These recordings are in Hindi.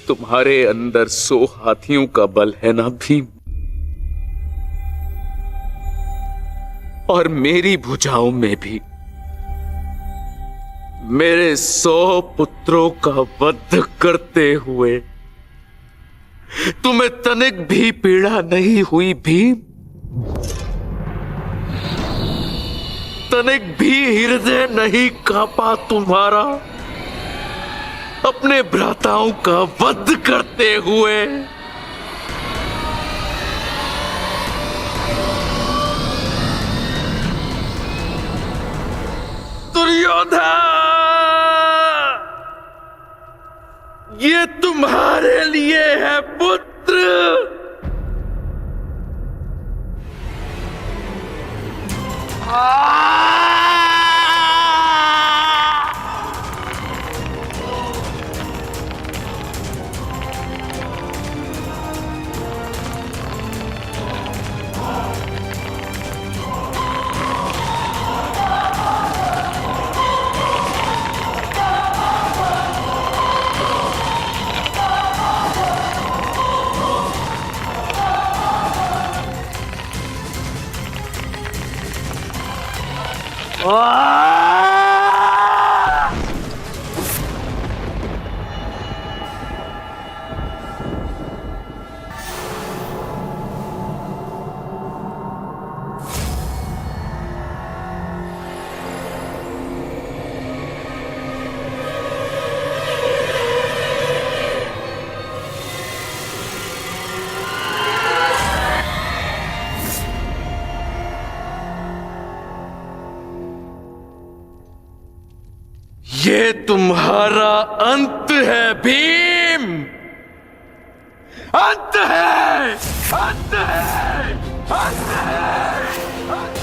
तुम्हारे अंदर 100 हाथियों का बल है ना भीम, और मेरी भुजाओं में भी मेरे 100 पुत्रों का वध करते हुए तुम्हें तनिक भी पीड़ा नहीं हुई भीम? तनिक भी हृदय नहीं कांपा तुम्हारा अपने भ्राताओं का वध करते हुए? दुर्योधन, ये तुम्हारे लिए है पुत्र। ये तुम्हारा अंत है भीम, अंत है, अंत है, अंत है, अंत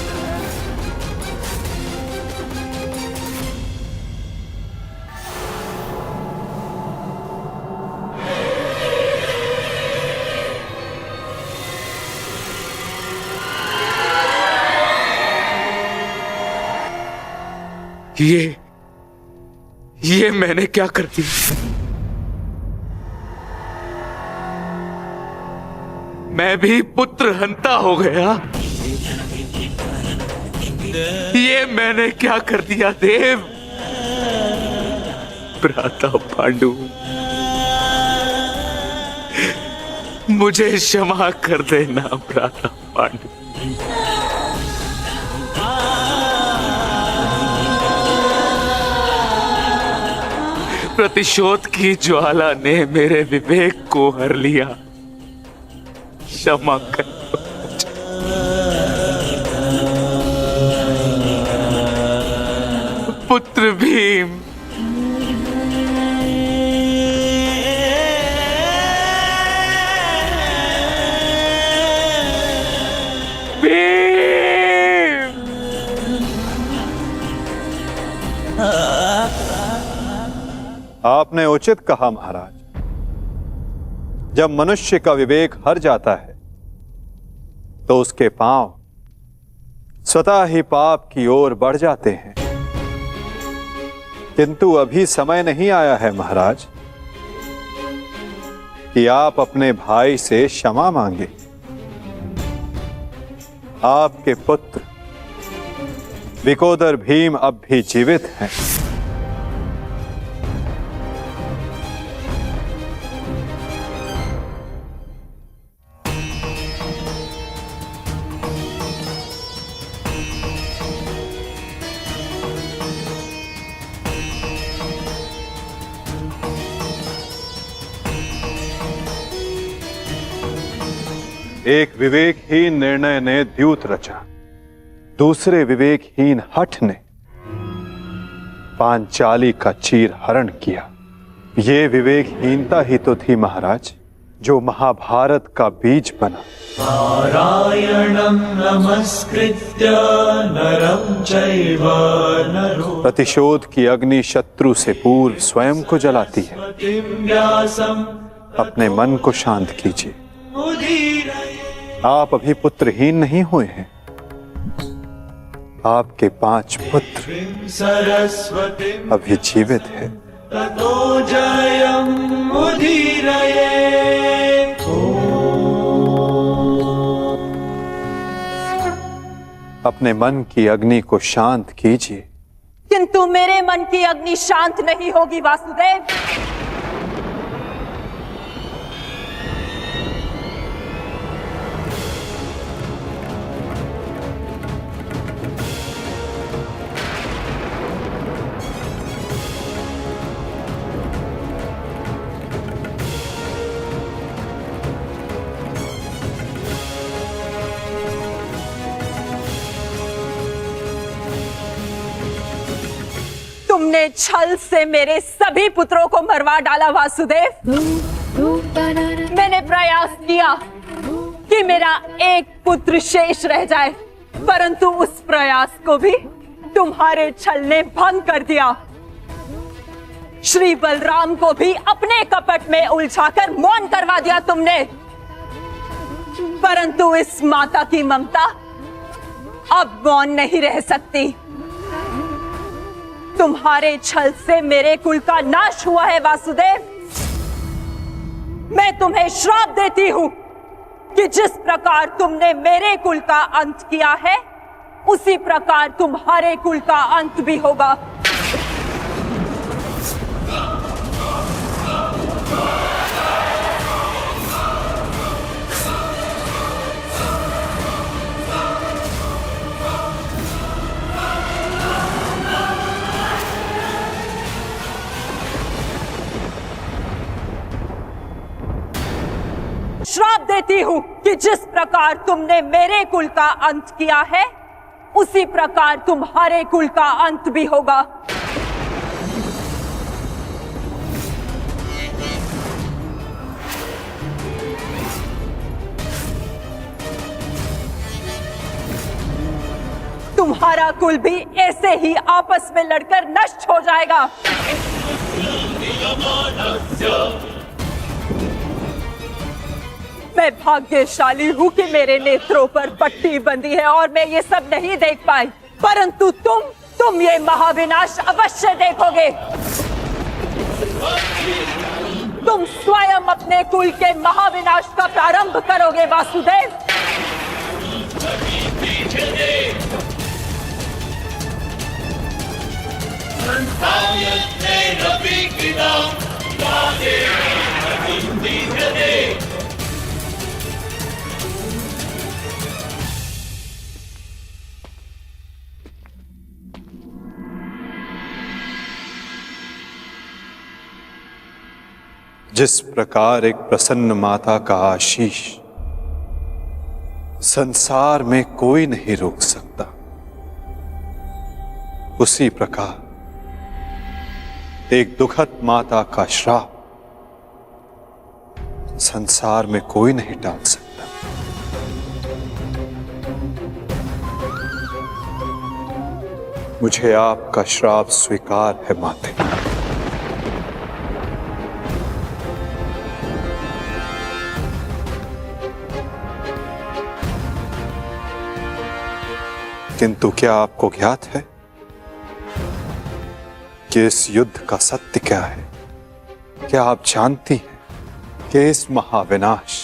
है। ये मैंने क्या कर दिया? मैं भी पुत्र हंता हो गया। ये मैंने क्या कर दिया देव? भ्राता पांडु, मुझे क्षमा कर देना भ्राता पांडु। प्रतिशोध की ज्वाला ने मेरे विवेक को हर लिया, क्षमा कर। पुत्र भीम, आपने उचित कहा महाराज। जब मनुष्य का विवेक हर जाता है तो उसके पांव स्वतः ही पाप की ओर बढ़ जाते हैं। किंतु अभी समय नहीं आया है महाराज कि आप अपने भाई से क्षमा मांगे। आपके पुत्र विकोदर भीम अब भी जीवित हैं। एक विवेकहीन निर्णय ने द्यूत रचा, दूसरे विवेकहीन हठ ने पांचाली का चीर हरण किया। ये विवेकहीनता ही तो थी महाराज जो महाभारत का बीज बना। नारायणं नमस्कृत्य नरं चैव नरोत्तमं। प्रतिशोध की अग्नि शत्रु से पूर्व स्वयं को जलाती है। अपने मन को शांत कीजिए। आप अभी पुत्रहीन नहीं हुए हैं। आपके 5 पुत्र अभी जीवित हैं। ततो जयम् उदीरयेत्। अपने मन की अग्नि को शांत कीजिए। किंतु मेरे मन की अग्नि शांत नहीं होगी वासुदेव। तुमने छल से मेरे सभी पुत्रों को मरवा डाला वासुदेव। मैंने प्रयास किया कि मेरा एक पुत्र शेष रह जाए, परंतु उस प्रयास को भी तुम्हारे छल ने भंग कर दिया। श्री बलराम को भी अपने कपट में उलझाकर मौन करवा दिया तुमने, परंतु इस माता की ममता अब मौन नहीं रह सकती। तुम्हारे छल से मेरे कुल का नाश हुआ है वासुदेव। मैं तुम्हें श्राप देती हूं कि जिस प्रकार तुमने मेरे कुल का अंत किया है, उसी प्रकार तुम्हारे कुल का अंत भी होगा। श्राप देती हूं कि जिस प्रकार तुमने मेरे कुल का अंत किया है, उसी प्रकार तुम्हारे कुल का अंत भी होगा। तुम्हारा कुल भी ऐसे ही आपस में लड़कर नष्ट हो जाएगा। मैं भाग्यशाली हूँ कि मेरे नेत्रों पर पट्टी बंधी है और मैं ये सब नहीं देख पाई, परंतु तुम ये महाविनाश अवश्य देखोगे। तुम स्वयं अपने कुल के महाविनाश का प्रारंभ करोगे वासुदेव। जिस प्रकार एक प्रसन्न माता का आशीष संसार में कोई नहीं रोक सकता, उसी प्रकार एक दुखद माता का श्राप संसार में कोई नहीं टाल सकता। मुझे आपका श्राप स्वीकार है माते। किंतु क्या आपको ज्ञात है कि इस युद्ध का सत्य क्या है? क्या आप जानती हैं कि इस महाविनाश,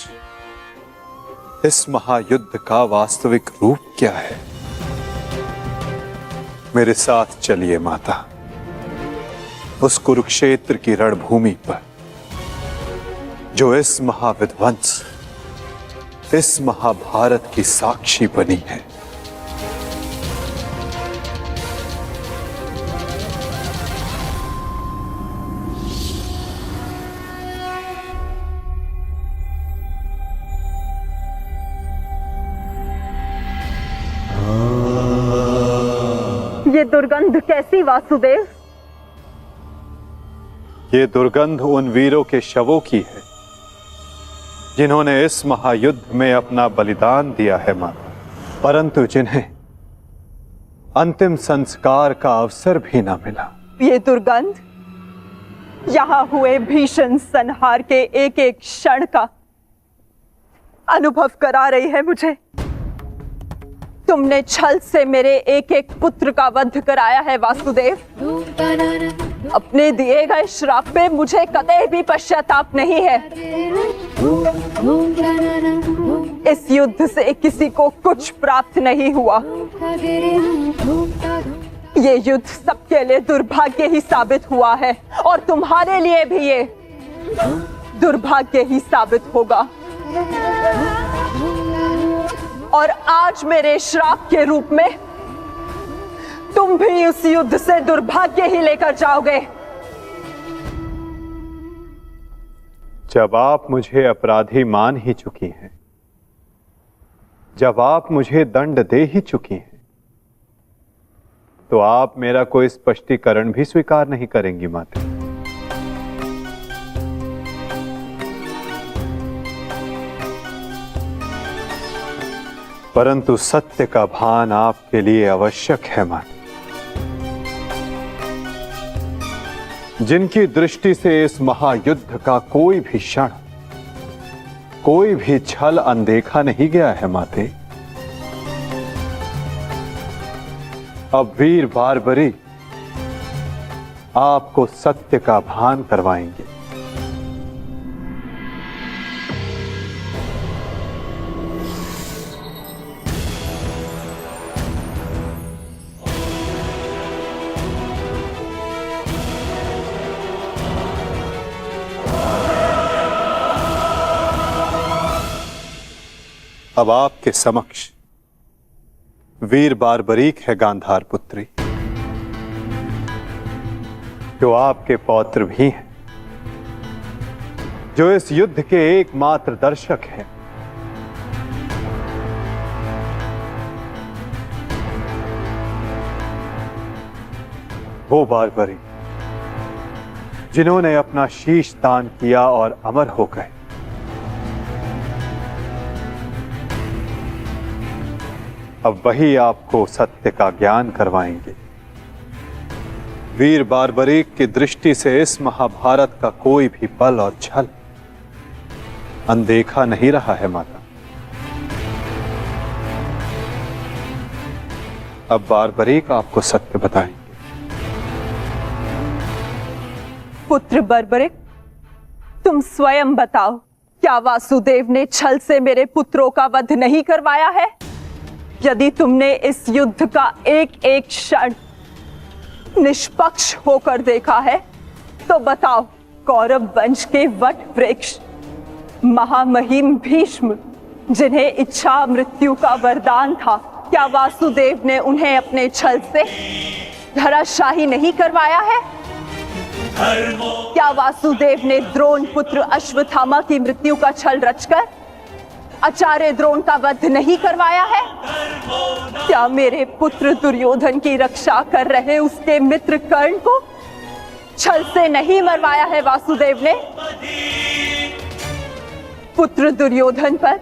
इस महायुद्ध का वास्तविक रूप क्या है? मेरे साथ चलिए माता, उस कुरुक्षेत्र की रणभूमि पर जो इस महाविध्वंस, इस महाभारत की साक्षी बनी है। ये दुर्गंध कैसी वासुदेव? ये दुर्गंध उन वीरों के शवों की है जिन्होंने इस महायुद्ध में अपना बलिदान दिया है माता, परंतु जिन्हें अंतिम संस्कार का अवसर भी ना मिला। ये दुर्गंध यहां हुए भीषण संहार के एक एक क्षण का अनुभव करा रही है मुझे। तुमने छल से मेरे एक एक पुत्र का वध कराया है वासुदेव। अपने दिए गए श्राप पे मुझे कतई भी पश्चाताप नहीं है। इस युद्ध से किसी को कुछ प्राप्त नहीं हुआ। ये युद्ध सबके लिए दुर्भाग्य ही साबित हुआ है और तुम्हारे लिए भी ये दुर्भाग्य ही साबित होगा। और आज मेरे श्राप के रूप में तुम भी उस युद्ध से दुर्भाग्य ही लेकर जाओगे। जब आप मुझे अपराधी मान ही चुकी हैं, जब आप मुझे दंड दे ही चुकी हैं, तो आप मेरा कोई स्पष्टीकरण भी स्वीकार नहीं करेंगी माते। परंतु सत्य का भान आपके लिए आवश्यक है माते। जिनकी दृष्टि से इस महायुद्ध का कोई भी क्षण, कोई भी छल अनदेखा नहीं गया है माते, अब वीर बार्बरी आपको सत्य का भान करवाएंगे। अब आपके समक्ष वीर बार्बरीक है गांधार पुत्री, जो आपके पौत्र भी हैं, जो इस युद्ध के एकमात्र दर्शक हैं। वो बार्बरी जिन्होंने अपना शीश दान किया और अमर हो गए। अब वही आपको सत्य का ज्ञान करवाएंगे। वीर बार्बरीक की दृष्टि से इस महाभारत का कोई भी बल और छल अनदेखा नहीं रहा है माता। अब बार्बरीक आपको सत्य बताएंगे। पुत्र बार्बरीक, तुम स्वयं बताओ, क्या वासुदेव ने छल से मेरे पुत्रों का वध नहीं करवाया है? यदि तुमने इस युद्ध का एक एक क्षण निष्पक्ष होकर देखा है, तो बताओ, कौरव वंश के वट वृक्ष महामहिम भीष्म, जिन्हें इच्छा मृत्यु का वरदान था, क्या वासुदेव ने उन्हें अपने छल से धराशाही नहीं करवाया है? क्या वासुदेव ने द्रोण पुत्र अश्वत्थामा की मृत्यु का छल रचकर आचार्य द्रोण का वध नहीं करवाया है? क्या मेरे पुत्र दुर्योधन की रक्षा कर रहे उसके मित्र कर्ण को छल से नहीं मरवाया है वासुदेव ने? पुत्र दुर्योधन पर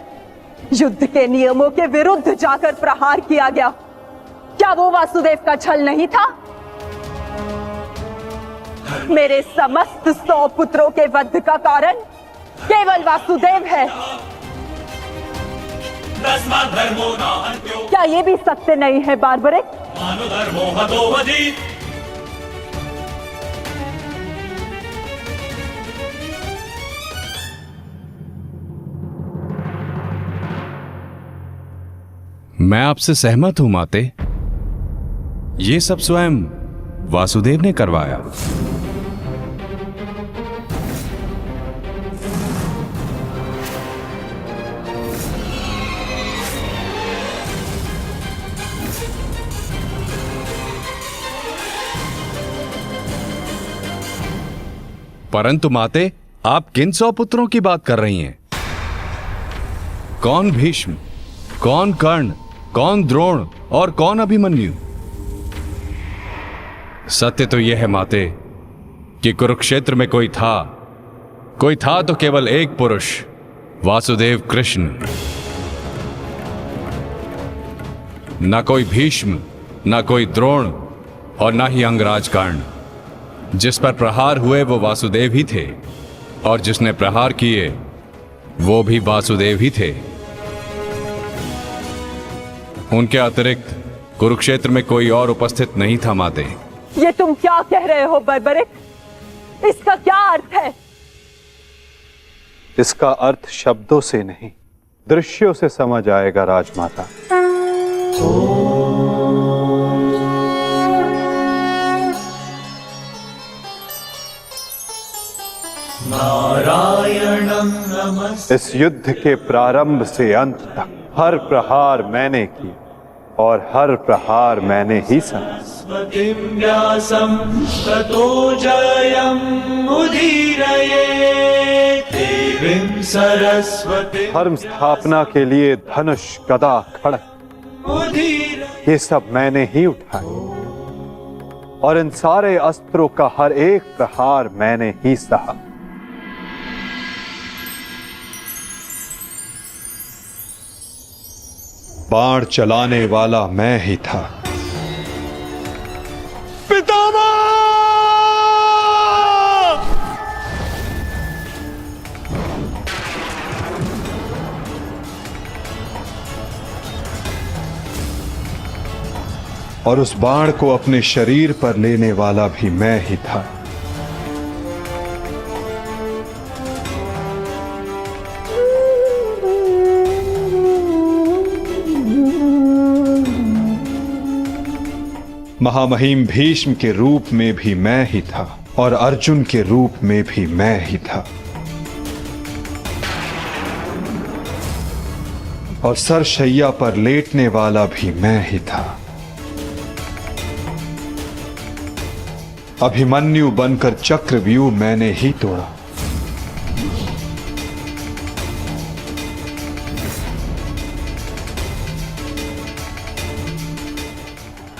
युद्ध के नियमों के विरुद्ध जाकर प्रहार किया गया, क्या वो वासुदेव का छल नहीं था? मेरे समस्त 100 पुत्रों के वध का कारण केवल वासुदेव है। क्या ये भी सत्य नहीं है बार्बरिक? मैं आपसे सहमत हूं माते। ये सब स्वयं वासुदेव ने करवाया। परंतु माते, आप किन 100 पुत्रों की बात कर रही हैं? कौन भीष्म, कौन कर्ण, कौन द्रोण और कौन अभिमन्यु? सत्य तो यह है माते कि कुरुक्षेत्र में कोई था तो केवल एक पुरुष, वासुदेव कृष्ण। ना कोई भीष्म, ना कोई द्रोण और ना ही अंगराज कर्ण। जिस पर प्रहार हुए वो वासुदेव ही थे, और जिसने प्रहार किए वो भी वासुदेव ही थे। उनके अतिरिक्त कुरुक्षेत्र में कोई और उपस्थित नहीं था माते। ये तुम क्या कह रहे हो बर्बरिक? इसका क्या अर्थ है? इसका अर्थ शब्दों से नहीं, दृश्यों से समझ आएगा राजमाता। नारायणं नमस्ते इस युद्ध के प्रारंभ से अंत तक हर प्रहार मैंने किया और हर प्रहार मैंने ही सहा। व्यासं ततो जयमुदीरये देवीं सरस्वती धर्म स्थापना के लिए धनुष, गदा, खड़ग उदीरये। ये सब मैंने ही उठाए और इन सारे अस्त्रों का हर एक प्रहार मैंने ही सहा। बाण चलाने वाला मैं ही था। और उस बाण को अपने शरीर पर लेने वाला भी मैं ही था। महामहिम भीष्म के रूप में भी मैं ही था और अर्जुन के रूप में भी मैं ही था। और सरशैया पर लेटने वाला भी मैं ही था। अभिमन्यु बनकर चक्रव्यूह मैंने ही तोड़ा।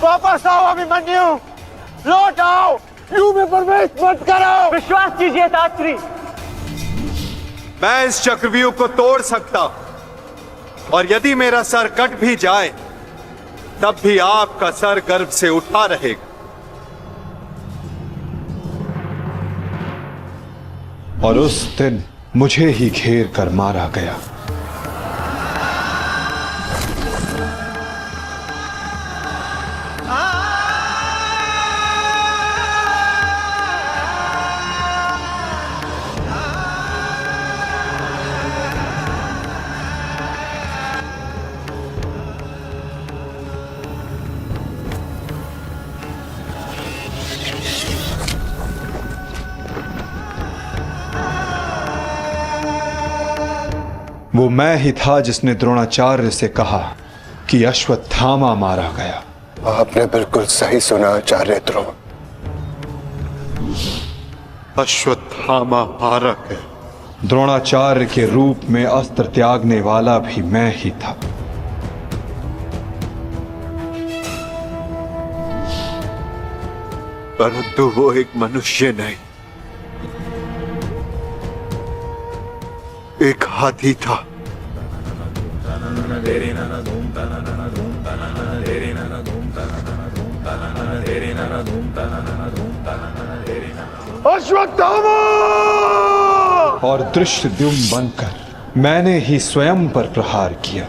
वापस आओ अभिमन्यु, लौट आओ, यू में प्रवेश मत करो। विश्वास कीजिए तात्री, मैं इस चक्रव्यूह को तोड़ सकता हूं और यदि मेरा सर कट भी जाए तब भी आपका सर गर्भ से उठा रहेगा। और उस दिन मुझे ही घेर कर मारा गया। वो मैं ही था जिसने द्रोणाचार्य से कहा कि अश्वत्थामा मारा गया। आपने बिल्कुल सही सुना आचार्य द्रोण। अश्वत्थामा मारा गया। द्रोणाचार्य के रूप में अस्त्र त्यागने वाला भी मैं ही था। परंतु वो एक मनुष्य नहीं, एक हाथी था। अश्वत्थामा! और दृष्टद्युम्न बनकर मैंने ही स्वयं पर प्रहार किया।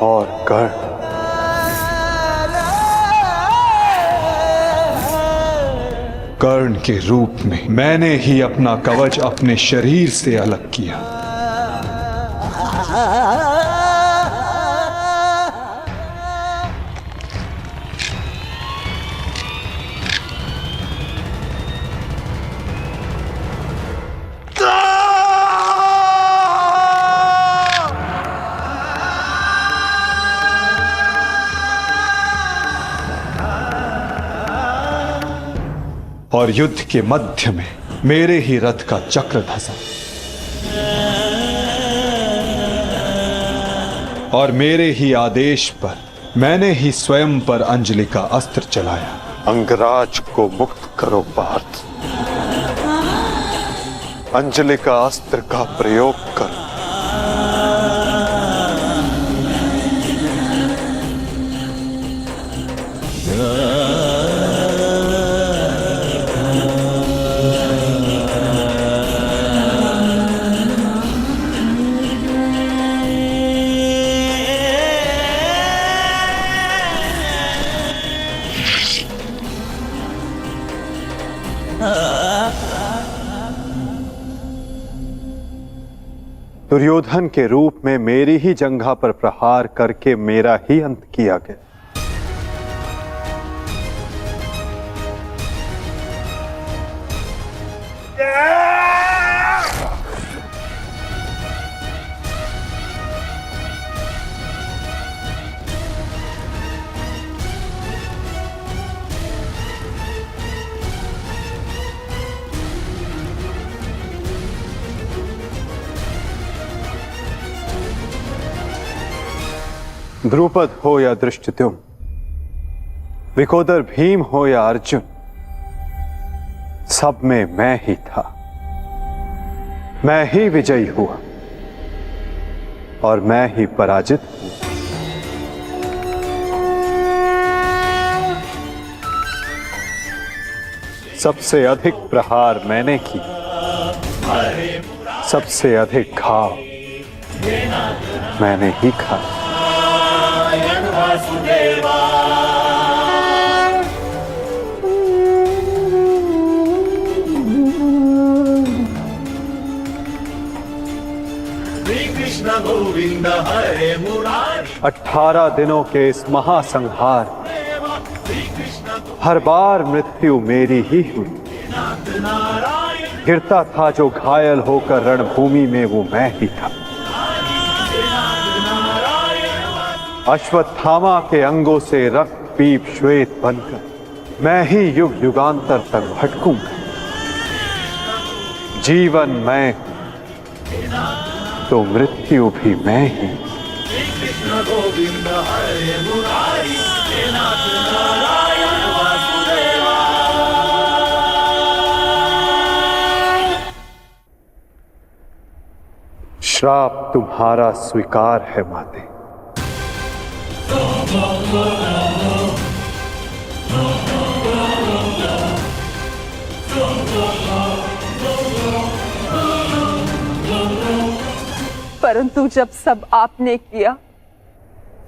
और कर्ण के रूप में मैंने ही अपना कवच अपने शरीर से अलग किया। और युद्ध के मध्य में मेरे ही रथ का चक्र धंसा और मेरे ही आदेश पर मैंने ही स्वयं पर अंजलि का अस्त्र चलाया। अंगराज को मुक्त करो पार्थ। अंजलि का अस्त्र का प्रयोग करो। दुर्योधन के रूप में मेरी ही जंघा पर प्रहार करके मेरा ही अंत किया गया। द्रुपद हो या धृष्टद्युम्न, विकोदर भीम हो या अर्जुन, सब में मैं ही था। मैं ही विजयी हुआ और मैं ही पराजित हुआ। सबसे अधिक प्रहार मैंने की, सबसे अधिक घाव मैंने ही खाया। कृष्ण गोविंद हरे मुरारी। 18 दिनों के इस महासंहार हर बार मृत्यु मेरी ही हुई। गिरता था जो घायल होकर रणभूमि में, वो मैं ही था। अश्वत्थामा के अंगों से रक्त पीप श्वेत बनकर मैं ही युग युगांतर तक भटकूंगा। जीवन मैं तो मृत्यु भी मैं ही। कृष्ण गोविंद हरे मुरारी, नाथ नारायण वासुदेवा। श्राप तुम्हारा स्वीकार है माते। परंतु जब सब आपने किया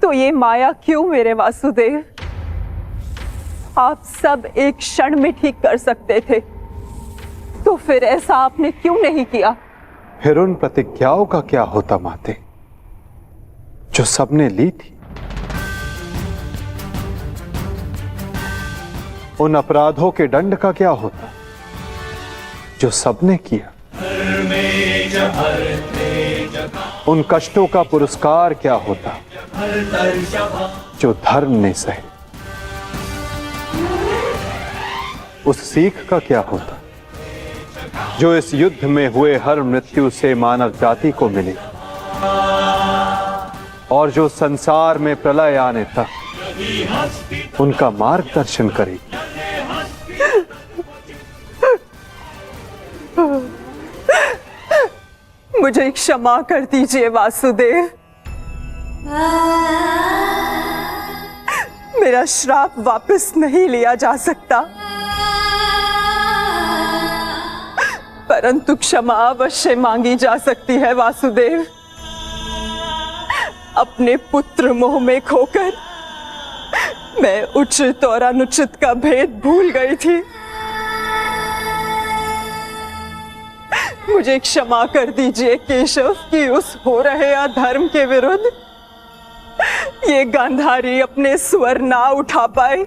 तो ये माया क्यों मेरे वासुदेव? आप सब एक क्षण में ठीक कर सकते थे, तो फिर ऐसा आपने क्यों नहीं किया? फिर उन प्रतिज्ञाओं का क्या होता माते, जो सबने ली थी? उन अपराधों के दंड का क्या होता, जो सबने किया? उन कष्टों का पुरस्कार क्या होता, जो धर्म ने सहे? उस सीख का क्या होता, जो इस युद्ध में हुए हर मृत्यु से मानव जाति को मिले और जो संसार में प्रलय आने तक उनका मार्गदर्शन करेगी? मुझे क्षमा कर दीजिए वासुदेव। मेरा श्राप वापस नहीं लिया जा सकता, परंतु क्षमा अवश्य मांगी जा सकती है वासुदेव। अपने पुत्र मोह में खोकर मैं उचित और अनुचित का भेद भूल गई थी। मुझे क्षमा कर दीजिए केशव कि उस हो रहे अधर्म के विरुद्ध ये गांधारी अपने स्वर ना उठा पाए।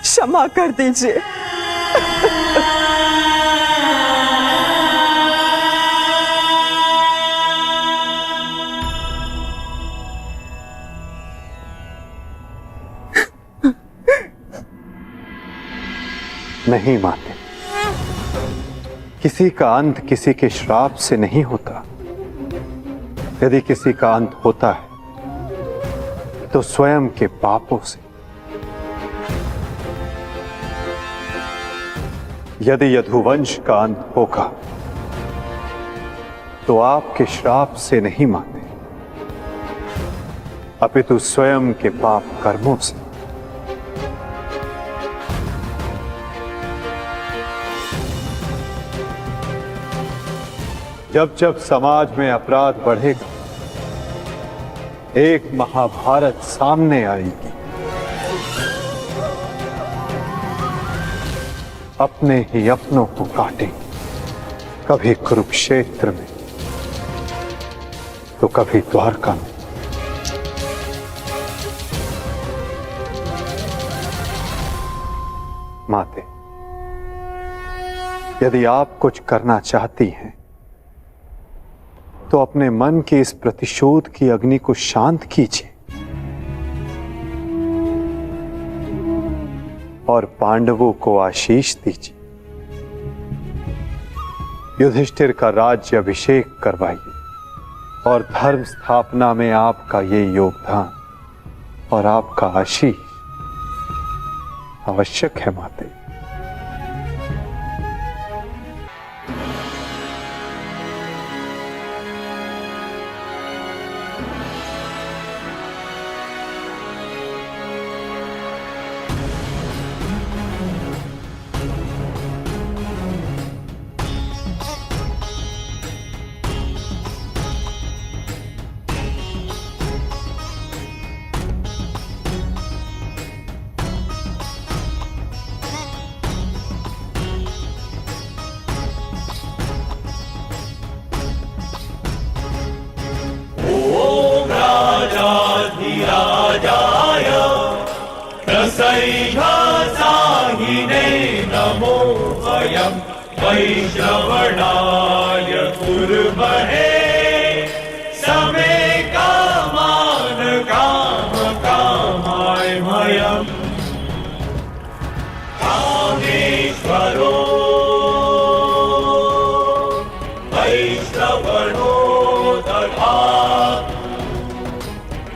क्षमा कर दीजिए। नहीं माते, किसी का अंत किसी के श्राप से नहीं होता। यदि किसी का अंत होता है तो स्वयं के पापों से। यदि यदुवंश का अंत होगा तो आपके श्राप से नहीं माते, अपितु स्वयं के पाप कर्मों से। जब जब समाज में अपराध बढ़ेगा, एक महाभारत सामने आएगी। अपने ही अपनों को काटेंगे। कभी कुरुक्षेत्र में तो कभी द्वारका में। माते, यदि आप कुछ करना चाहती हैं तो अपने मन की इस प्रतिशोध की अग्नि को शांत कीजिए और पांडवों को आशीष दीजिए। युधिष्ठिर का राज्य अभिषेक करवाइए और धर्म स्थापना में आपका ये योगदान और आपका आशीष आवश्यक है माते। राजाधिराजाय प्रसह्यसाहिने नमो वयं वैश्रवणाय कुर्महे समे कामान काम कामाय भयम् कामेश्वरो वैश्रवणो दधात्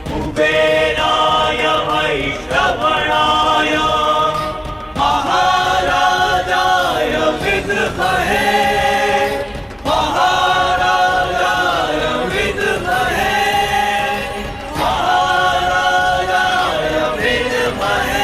कुबेराय वैश्रवणाय महाराजाय विद्महे महाराजाय विद्महे महाराजाय विद्महे।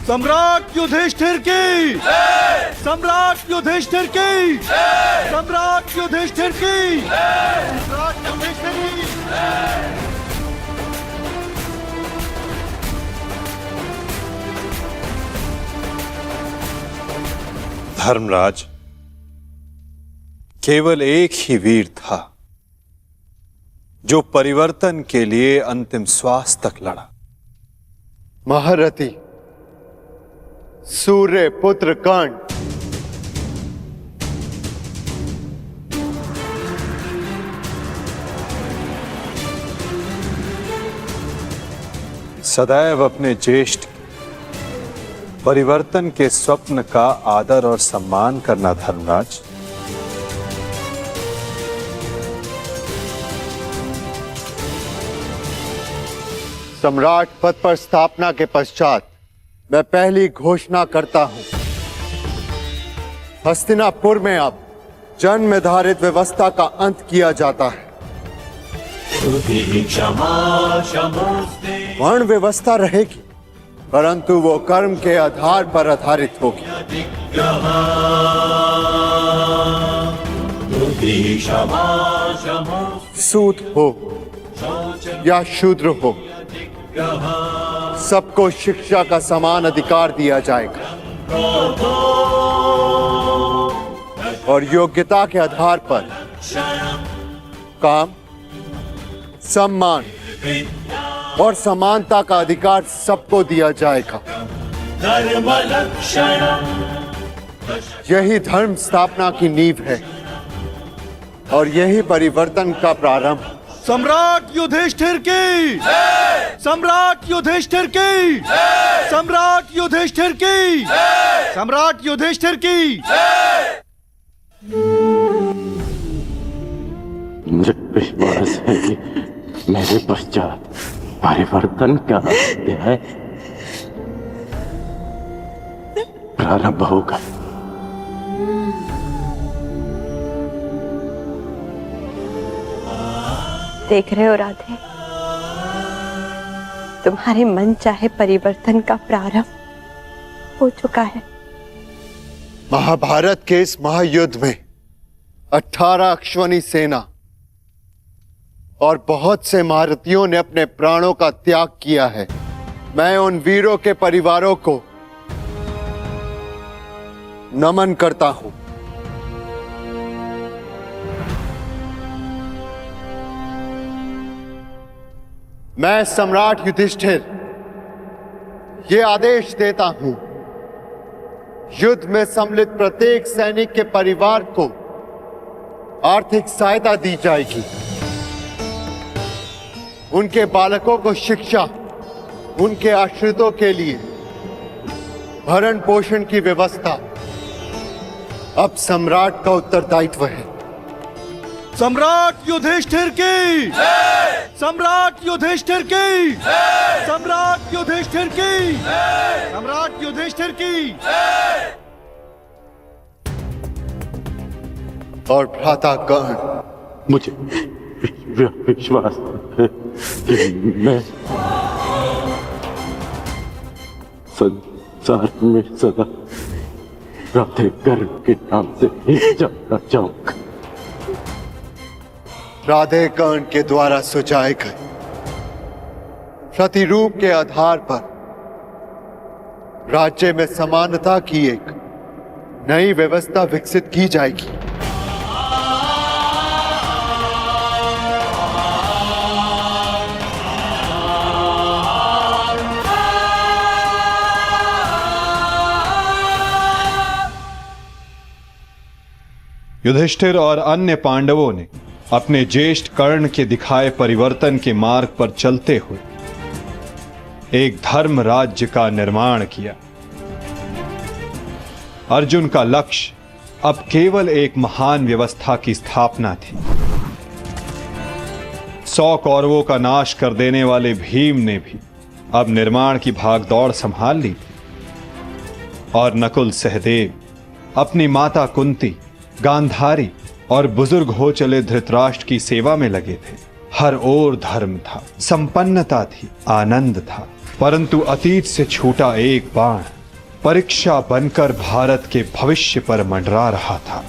सम्राट युधिष्ठिर की, सम्राट युधिष्ठिर की, सम्राट युधिष्ठिर की, सम्राट युधिष्ठिर की। धर्मराज, केवल एक ही वीर था जो परिवर्तन के लिए अंतिम श्वास तक लड़ा। महारथी सूर्य पुत्र कर्ण। सदैव अपने ज्येष्ठ परिवर्तन के स्वप्न का आदर और सम्मान करना धर्मराज। सम्राट पद पर स्थापना के पश्चात मैं पहली घोषणा करता हूं, हस्तिनापुर में अब जन्म आधारित व्यवस्था का अंत किया जाता है। वर्ण व्यवस्था रहेगी, परंतु वो कर्म के आधार पर आधारित होगी। सूत हो या शूद्र हो, सबको शिक्षा का समान अधिकार दिया जाएगा और योग्यता के आधार पर काम, सम्मान और समानता का अधिकार सबको दिया जाएगा। यही धर्म स्थापना की नींव है और यही परिवर्तन का प्रारंभ। सम्राट युधिष्ठिर की, सम्राट युधिष्ठिर की, सम्राट युधिष्ठिर की, सम्राट युधिष्ठिर की। मुझे विश्वास है कि मेरे पश्चात परिवर्तन का अध्याय प्रारंभ होगा। देख रहे हो राधे, तुम्हारे मन चाहे परिवर्तन का प्रारंभ हो चुका है। महाभारत के इस महायुद्ध में 18 अश्वनी सेना और बहुत से महारथियों ने अपने प्राणों का त्याग किया है। मैं उन वीरों के परिवारों को नमन करता हूं। मैं सम्राट युधिष्ठिर ये आदेश देता हूं, युद्ध में सम्मिलित प्रत्येक सैनिक के परिवार को आर्थिक सहायता दी जाएगी। उनके बालकों को शिक्षा, उनके आश्रितों के लिए भरण पोषण की व्यवस्था अब सम्राट का उत्तरदायित्व है। सम्राट युधिष्ठिर की, सम्राट युधिष्ठिर की, सम्राट युधिष्ठिर की, सम्राट युधिष्ठिर की। और भ्राता कर्ण, मुझे विश्वास है कि मैं संसार में सदा राधे कर्ण के नाम से ही जाना चाहूंगा। राधे कर्ण के द्वारा सुझाए गए प्रतिरूप के आधार पर राज्य में समानता की एक नई व्यवस्था विकसित की जाएगी। युधिष्ठिर और अन्य पांडवों ने अपने ज्येष्ठ कर्ण के दिखाए परिवर्तन के मार्ग पर चलते हुए एक धर्म राज्य का निर्माण किया। अर्जुन का लक्ष्य अब केवल एक महान व्यवस्था की स्थापना थी। 100 कौरवों का नाश कर देने वाले भीम ने भी अब निर्माण की भागदौड़ संभाल ली थी और नकुल सहदेव अपनी माता कुंती, गांधारी और बुजुर्ग हो चले धृतराष्ट्र की सेवा में लगे थे। हर ओर धर्म था, संपन्नता थी, आनंद था, परंतु अतीत से छूटा एक बाण परीक्षा बनकर भारत के भविष्य पर मंडरा रहा था।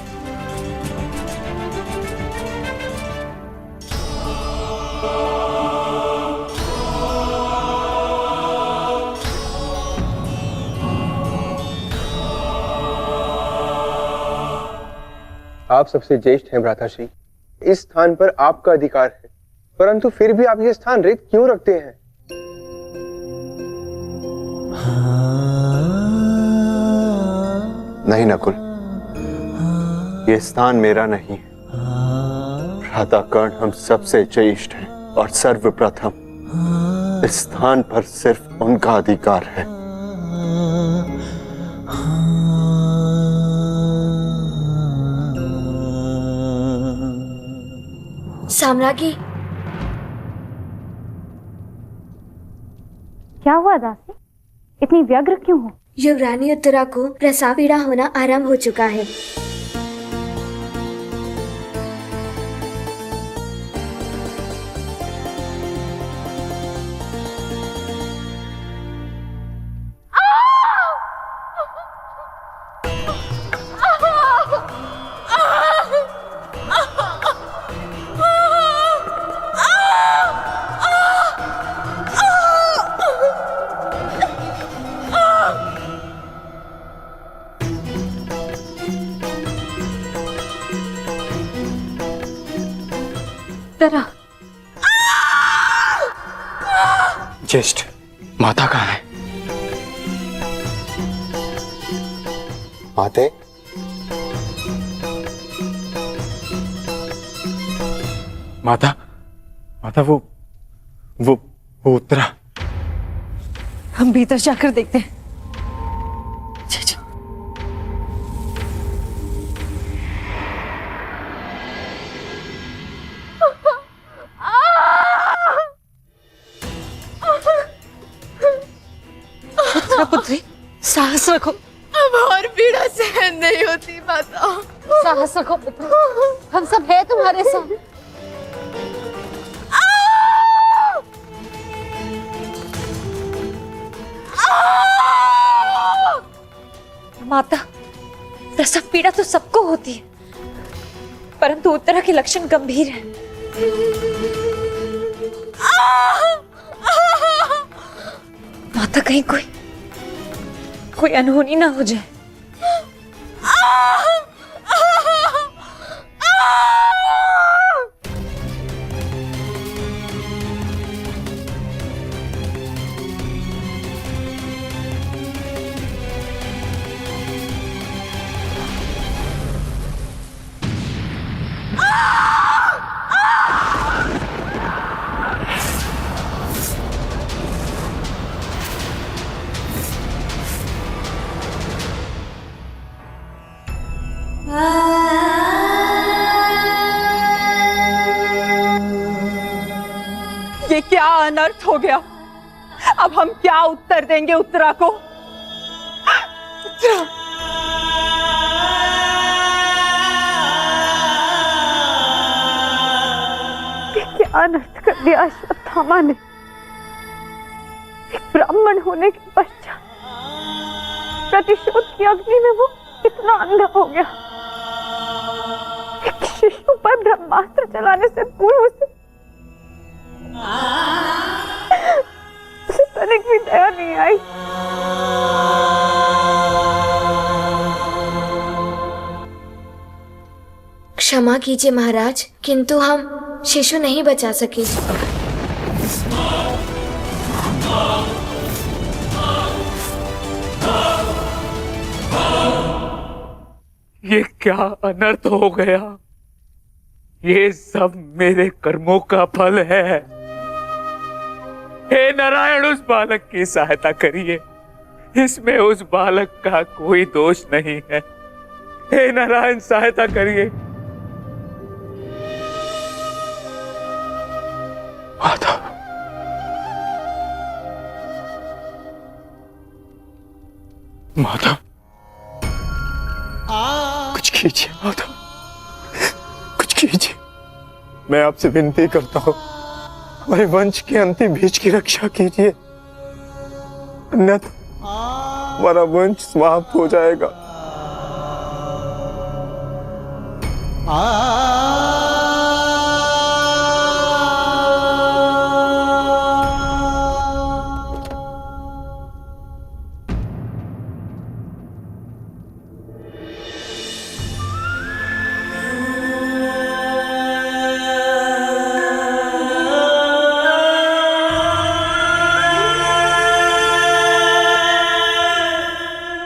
आप सबसे ज्येष्ठ हैं भ्राताश्री, इस स्थान पर आपका अधिकार है, परंतु फिर भी आप ये स्थान रिक्त क्यों रखते हैं? नहीं नकुल, ये स्थान मेरा नहीं है। भ्राता कर्ण हम सबसे ज्येष्ठ हैं और सर्वप्रथम इस स्थान पर सिर्फ उनका अधिकार है। साम्राज्ञी, क्या हुआ दासी? इतनी व्यग्र क्यों हो? युवरानी उत्तरा को प्रसव पीड़ा होना आरंभ हो चुका है। ज्येष्ठ, माता कहाँ है? माते, माता, माता वो उत्तरा। हम भीतर जाकर देखते हैं। पुत्री, साहस रखो। अब और पीड़ा सहन नहीं होती माता। साहस रखो पुत्र, हम सब हैं तुम्हारे साथ। माता, प्रसव पीड़ा तो सबको होती है, परंतु उत्तरा के लक्षण गंभीर हैं। माता, कहीं कोई अनहोनी ना हो जाए। ये क्या अनर्थ हो गया? अब हम क्या उत्तर देंगे उत्तरा को? उत्तरा, क्या अनर्थ कर दिया अश्वत्थामा ने। एक ब्राह्मण होने के पश्चात प्रतिशोध की अग्नि में वो कितना अंधा हो गया। एक शिशु पर ब्रह्मास्त्र चलाने से पूर्व उसे तनिक भी दया नहीं आई। क्षमा कीजिए महाराज, किंतु हम शिशु नहीं बचा सके। ये क्या अनर्थ हो गया? ये सब मेरे कर्मों का फल है। हे नारायण, उस बालक की सहायता करिए। इसमें उस बालक का कोई दोष नहीं है। हे नारायण, सहायता करिए। माधव, माधव, कुछ कीजिए माधव, कुछ कीजिए। मैं आपसे विनती करता हूं, हमारे वंश के अंतिम बीज की रक्षा कीजिए, अन्यथा हमारा वंश समाप्त हो जाएगा।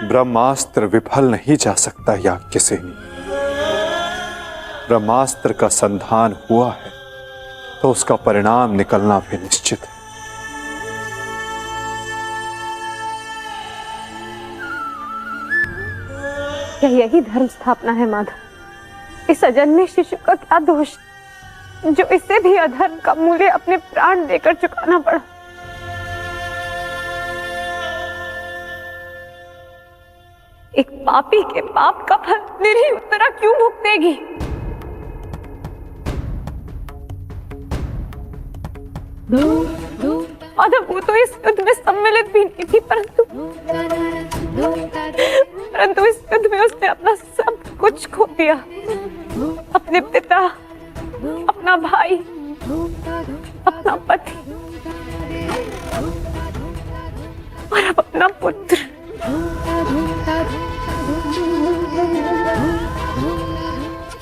ब्रह्मास्त्र विफल नहीं जा सकता याज्ञसेनी। ब्रह्मास्त्र का संधान हुआ है तो उसका परिणाम निकलना भी निश्चित है। क्या यही धर्म स्थापना है माधव? इस अजन्मे शिशु का क्या दोष जो इससे भी अधर्म का मूल्य अपने प्राण देकर चुकाना पड़ा? एक पापी के पाप का फल निरीह उत्तरा क्यों भुगतेगी? माधव, वो तो इस युद्ध में सम्मिलित भी नहीं थी, परंतु इस युद्ध में उसने अपना सब कुछ खो दिया। अपने पिता, अपना भाई, अपना पति और अब अपना पुत्र।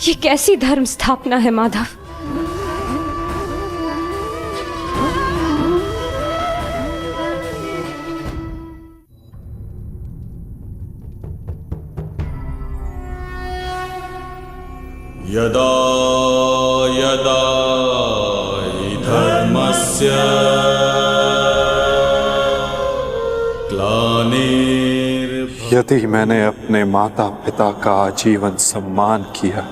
ये कैसी धर्म स्थापना है माधव? यदा यदा हि धर्मस्य धर्मस्य ग्लानिर्भवति। यदि मैंने अपने माता पिता का आजीवन सम्मान किया,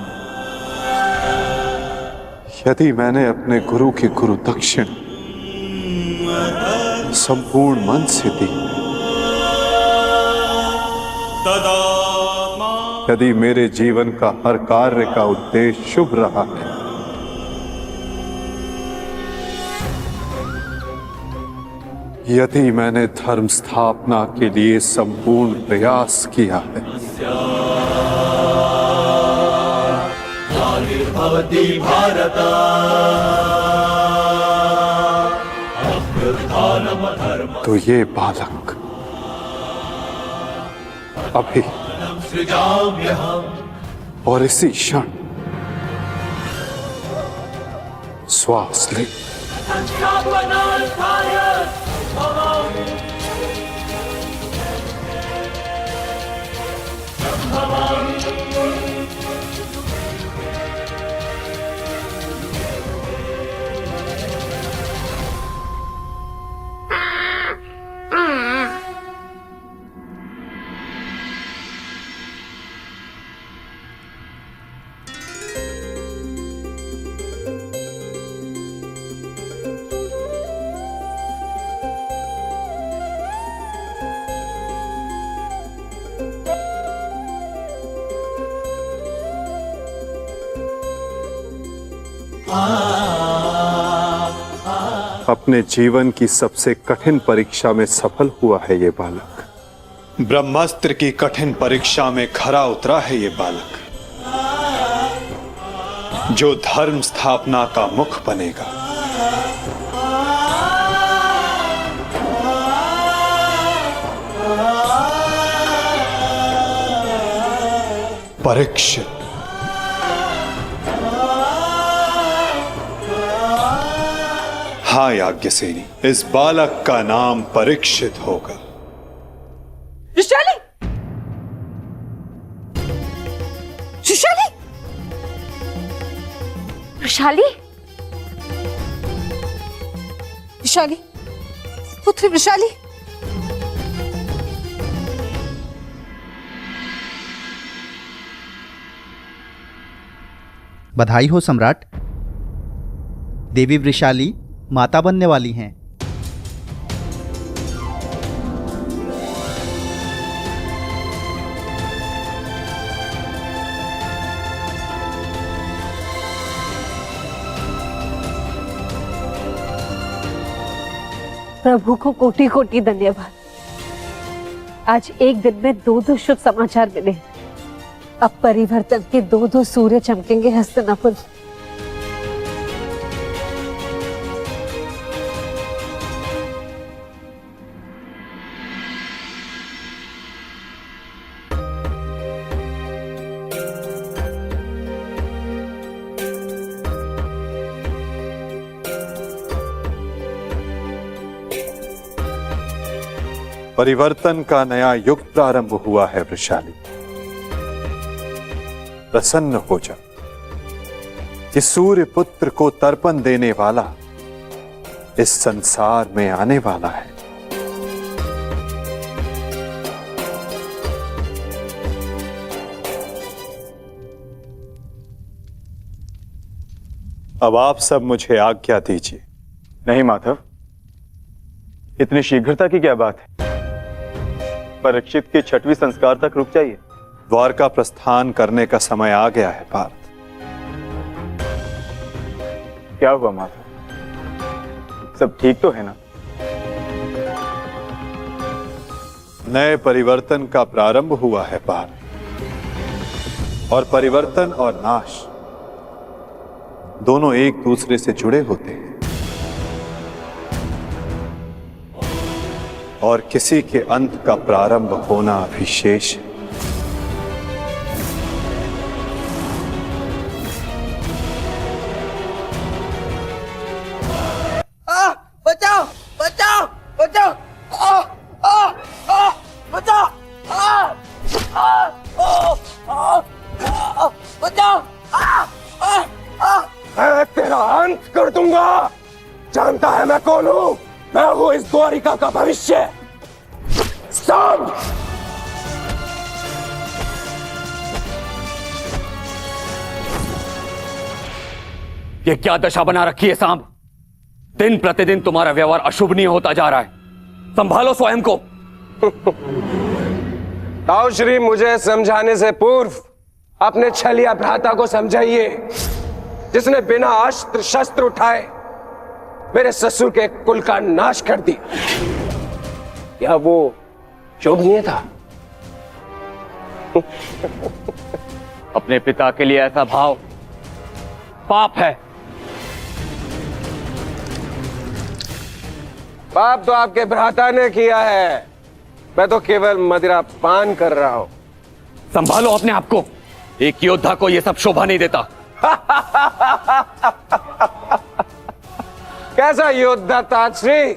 यदि मैंने अपने गुरु की गुरु दक्षिण संपूर्ण मन से दी, यदि मेरे जीवन का हर कार्य का उद्देश्य शुभ रहा है, यदि मैंने धर्म स्थापना के लिए संपूर्ण प्रयास किया है, भवति भारत तो ये बालक अभी और इसी क्षण श्वास ले। अपने जीवन की सबसे कठिन परीक्षा में सफल हुआ है ये बालक। ब्रह्मास्त्र की कठिन परीक्षा में खरा उतरा है ये बालक, जो धर्म स्थापना का मुख बनेगा। परीक्षित। हाँ याज्ञसेनी, इस बालक का नाम परीक्षित होगा। वृषाली! वृषाली! वृषाली? वृषाली, पुत्री वृषाली। बधाई हो सम्राट। देवी वृषाली माता बनने वाली हैं। प्रभु को कोटि कोटि धन्यवाद। आज एक दिन में दो शुभ समाचार मिले। अब परिवर्तन के दो सूर्य चमकेंगे हस्तिनापुर। परिवर्तन का नया युग प्रारंभ हुआ है वृषाली। प्रसन्न हो जा कि सूर्य पुत्र को तर्पण देने वाला इस संसार में आने वाला है। अब आप सब मुझे आज्ञा दीजिए। नहीं माधव, इतनी शीघ्रता की क्या बात है? परीक्षित के 6वें संस्कार तक रुक जाइए। द्वारका प्रस्थान करने का समय आ गया है पार्थ। क्या हुआ माधव, सब ठीक तो है ना? नए परिवर्तन का प्रारंभ हुआ है पार्थ, और परिवर्तन और नाश दोनों एक दूसरे से जुड़े होते हैं, और किसी के अंत का प्रारंभ होना अभी शेष है। बचाओ बचाओ बचाओ बचाओ बचाओ। मैं तेरा अंत कर दूंगा। जानता है मैं कौन हूं? मैं हूं इस द्वारिका का भविष्य, सांब। ये क्या दशा बना रखी है सांब? दिन प्रतिदिन तुम्हारा व्यवहार अशुभनीय होता जा रहा है। संभालो स्वयं को। ताऊ श्री, मुझे समझाने से पूर्व अपने छलिया भ्राता को समझाइए, जिसने बिना अस्त्र शस्त्र उठाए मेरे ससुर के कुल का नाश कर दिया। क्या वो शोभनीय था? अपने पिता के लिए ऐसा भाव पाप है। पाप तो आपके भ्राता ने किया है, मैं तो केवल मदिरा पान कर रहा हूं। संभालो अपने आप को। एक योद्धा को यह सब शोभा नहीं देता। कैसा योद्धा ताजश्री,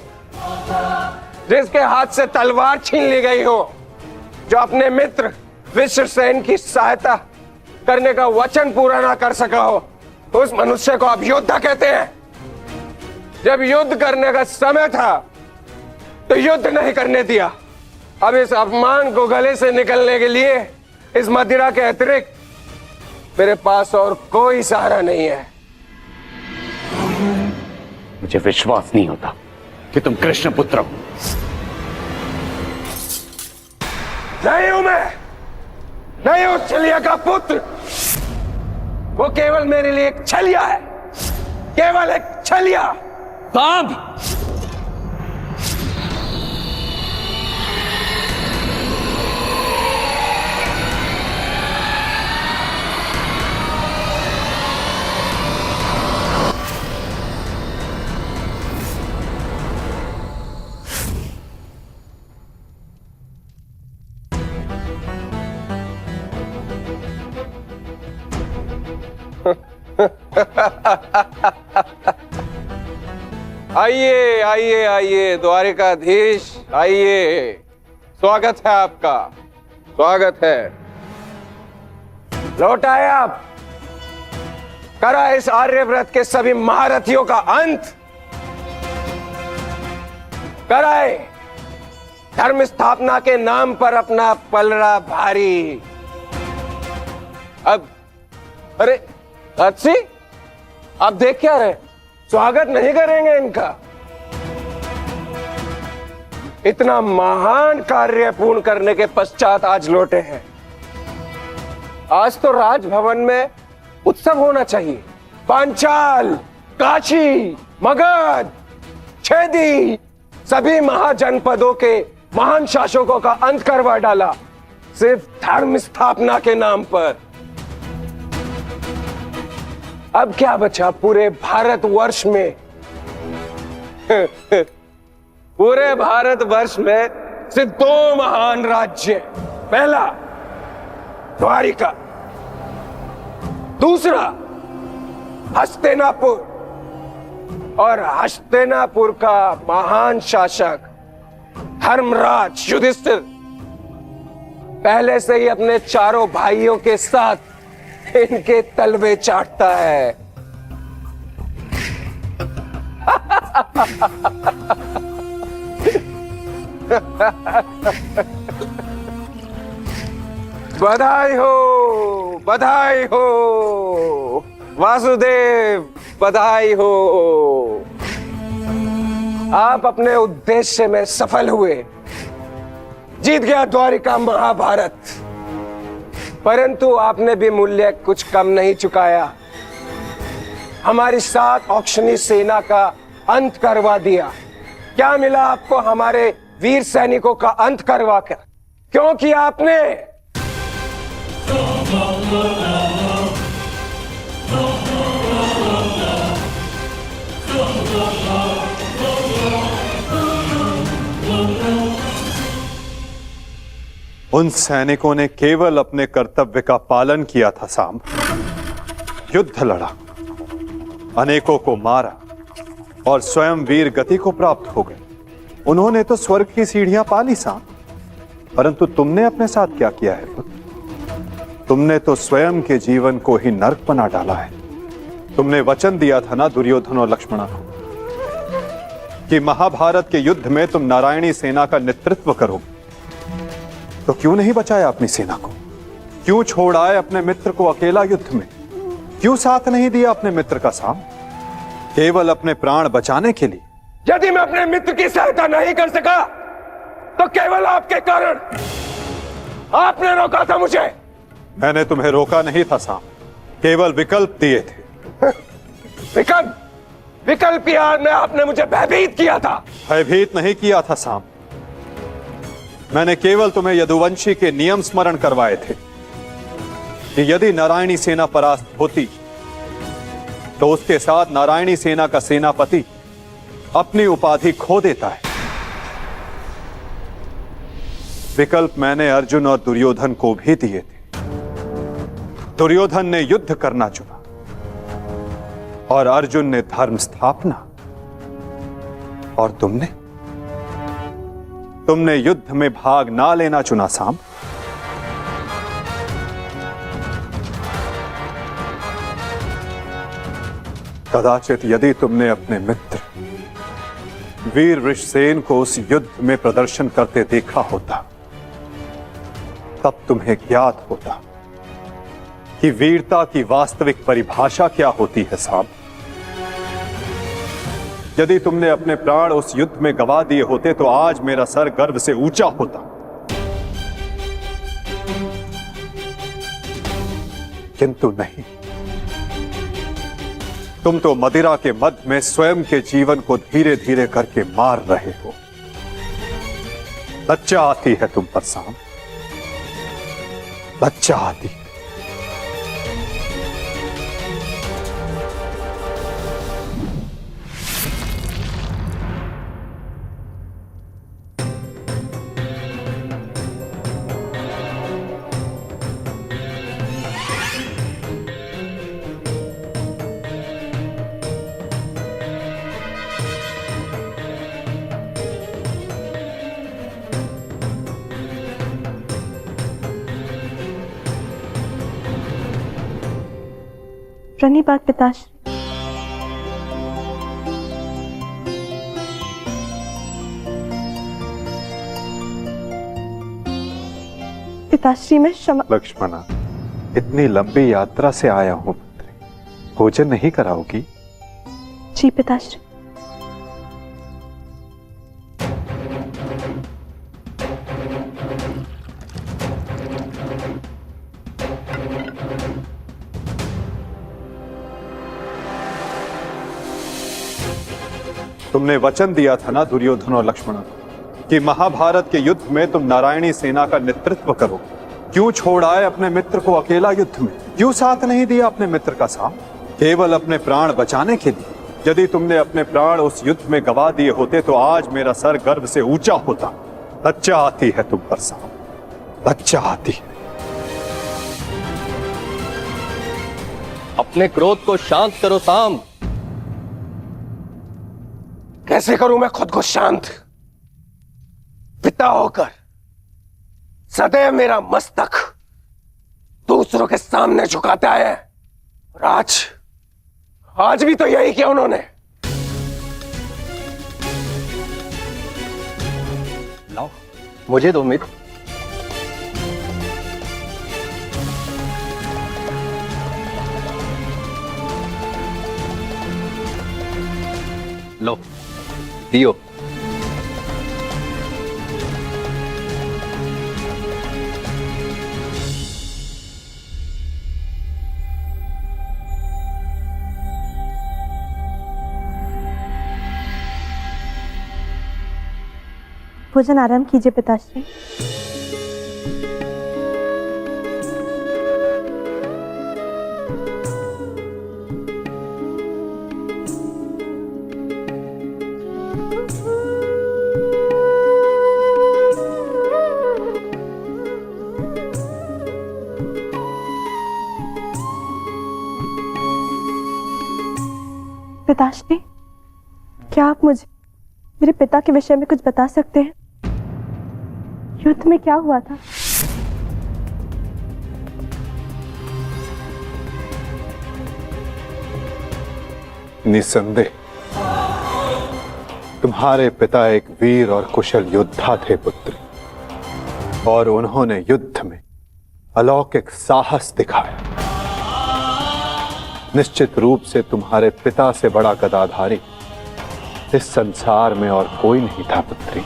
जिसके हाथ से तलवार छीन ली गई हो, जो अपने मित्र विश्वसेन की सहायता करने का वचन पूरा ना कर सका हो, उस मनुष्य को आप योद्धा कहते हैं? जब युद्ध करने का समय था तो युद्ध नहीं करने दिया। अब इस अपमान को गले से निकलने के लिए इस मदिरा के अतिरिक्त मेरे पास और कोई सहारा नहीं है। मुझे विश्वास नहीं होता कि तुम कृष्ण पुत्र हो। नहीं हूं मैं, नहीं हूं छलिया का पुत्र। वो केवल मेरे लिए एक छलिया है, केवल एक छलिया। सांब! आइए आइए आइए द्वारिकाधीश, आइए। स्वागत है आपका, स्वागत है। लौट आए आप। करा इस आर्यव्रत के सभी महारथियों का अंत। कराए धर्म स्थापना के नाम पर अपना पलड़ा भारी। अब अरे अच्छी, आप देख क्या रहे? स्वागत नहीं करेंगे इनका? इतना महान कार्य पूर्ण करने के पश्चात आज लौटे हैं। आज तो राजभवन में उत्सव होना चाहिए। पांचाल, काशी, मगध, छेदी, सभी महाजनपदों के महान शासकों का अंत करवा डाला, सिर्फ धर्म स्थापना के नाम पर। अब क्या बचा पूरे भारतवर्ष में? पूरे भारतवर्ष में सिर्फ दो महान राज्य, पहला द्वारिका, दूसरा हस्तिनापुर। और हस्तिनापुर का महान शासक धर्मराज युधिष्ठिर पहले से ही अपने चारों भाइयों के साथ इनके तलवे चाटता है। बधाई हो, बधाई हो वासुदेव, बधाई हो। आप अपने उद्देश्य में सफल हुए। जीत गया द्वारिका महाभारत। परंतु आपने भी मूल्य कुछ कम नहीं चुकाया। हमारी 7 औक्षणी सेना का अंत करवा दिया। क्या मिला आपको हमारे वीर सैनिकों का अंत करवा कर? क्योंकि आपने उन सैनिकों ने केवल अपने कर्तव्य का पालन किया था सांब। युद्ध लड़ा, अनेकों को मारा और स्वयं वीर गति को प्राप्त हो गए। उन्होंने तो स्वर्ग की सीढ़ियां पा ली सांब। परंतु तुमने अपने साथ क्या किया है पुत्र? तुमने तो स्वयं के जीवन को ही नर्क बना डाला है। तुमने वचन दिया था ना दुर्योधन और लक्ष्मणा को कि महाभारत के युद्ध में तुम नारायणी सेना का नेतृत्व करोगे, तो क्यों नहीं बचाया अपनी सेना को? क्यों छोड़ आए अपने मित्र को अकेला युद्ध में? क्यों साथ नहीं दिया अपने मित्र का साम? केवल अपने प्राण बचाने के लिए? यदि मैं अपने मित्र की सहायता नहीं कर सका तो केवल आपके कारण। आपने रोका था मुझे। मैंने तुम्हें रोका नहीं था साम, केवल विकल्प दिए थे। विकल्प यार में आपने मुझे भयभीत किया था। भयभीत नहीं किया था साम, मैंने केवल तुम्हें यदुवंशी के नियम स्मरण करवाए थे कि यदि नारायणी सेना परास्त होती तो उसके साथ नारायणी सेना का सेनापति अपनी उपाधि खो देता है। विकल्प मैंने अर्जुन और दुर्योधन को भी दिए थे। दुर्योधन ने युद्ध करना चुना और अर्जुन ने धर्म स्थापना, और तुमने युद्ध में भाग ना लेना चुना साम। कदाचित यदि तुमने अपने मित्र वीर वृषसेन को उस युद्ध में प्रदर्शन करते देखा होता, तब तुम्हें ज्ञात होता कि वीरता की वास्तविक परिभाषा क्या होती है साहब। यदि तुमने अपने प्राण उस युद्ध में गवा दिए होते तो आज मेरा सर गर्व से ऊंचा होता, किंतु नहीं। तुम तो मदिरा के मद में स्वयं के जीवन को धीरे धीरे करके मार रहे हो। लज्जा आती है तुम पर साम, लज्जा आती है। प्रणिपात पिताश्री। पिताश्री मैं क्षमा। लक्ष्मणा, इतनी लंबी यात्रा से आया हूं पुत्री, भोजन नहीं कराओगी? जी पिताश्री। तुमने वचन दिया था ना दुर्योधन और लक्ष्मण कि महाभारत के युद्ध में तुम नारायणी सेना का नेतृत्व करोगे। क्यों छोड़ आए अपने मित्र को अकेला युद्ध में? क्यों साथ नहीं दिया अपने मित्र का साथ? केवल अपने प्राण बचाने के लिए? यदि तुमने अपने प्राण उस युद्ध में गवा दिए होते तो आज मेरा सर गर्व से ऊंचा होता। लज्जा आती है तुम पर साम, लज्जा आती है। अपने क्रोध को शांत करो साम। कैसे करूं मैं खुद को शांत? पिता होकर सदैव मेरा मस्तक दूसरों के सामने झुकाता है, और आज भी तो यही किया उन्होंने। लाओ मुझे दो मित्र। लो दियो। भोजन आराम कीजिए पिताश्री। पिताश्री, क्या आप मुझे मेरे पिता के विषय में कुछ बता सकते हैं? युद्ध में क्या हुआ था? निसंदेह तुम्हारे पिता एक वीर और कुशल योद्धा थे पुत्री, और उन्होंने युद्ध में अलौकिक साहस दिखाया। निश्चित रूप से तुम्हारे पिता से बड़ा गदाधारी इस संसार में और कोई नहीं था पुत्री।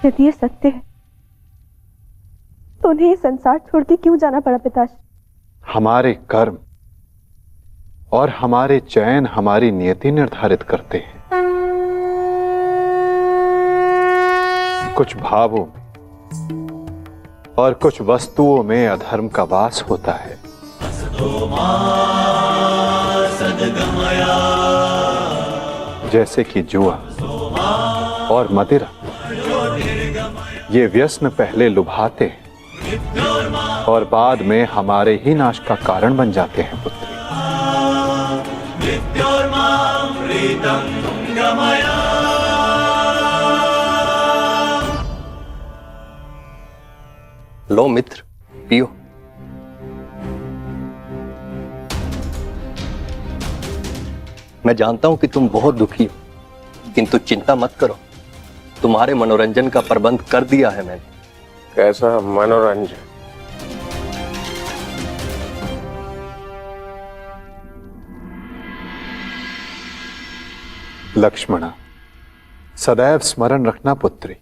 यदि ये सत्य है तो उन्हें ये संसार छोड़ के क्यों जाना पड़ा पिताश्री? हमारे कर्म और हमारे चयन हमारी नियति निर्धारित करते हैं। कुछ भावों में और कुछ वस्तुओं में अधर्म का वास होता है। जैसे कि जुआ और मदिरा, ये व्यसन पहले लुभाते हैं और बाद में हमारे ही नाश का कारण बन जाते हैं पुत्री। लो मित्र, पियो। मैं जानता हूं कि तुम बहुत दुखी हो, किंतु चिंता मत करो, तुम्हारे मनोरंजन का प्रबंध कर दिया है मैंने। कैसा मनोरंजन? लक्ष्मणा, सदैव स्मरण रखना पुत्री,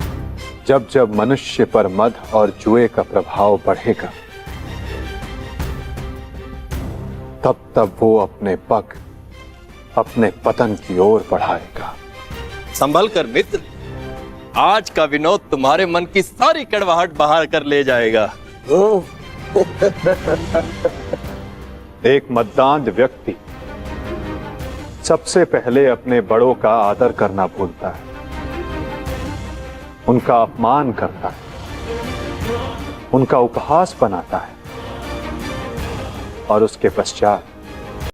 जब जब मनुष्य पर मद और जुए का प्रभाव बढ़ेगा, तब तब वो अपने पग अपने पतन की ओर बढ़ाएगा। संभल कर मित्र, आज का विनोद तुम्हारे मन की सारी कड़वाहट बाहर कर ले जाएगा। एक मद्दांध व्यक्ति सबसे पहले अपने बड़ों का आदर करना भूलता है, उनका अपमान करता है, उनका उपहास बनाता है और उसके पश्चात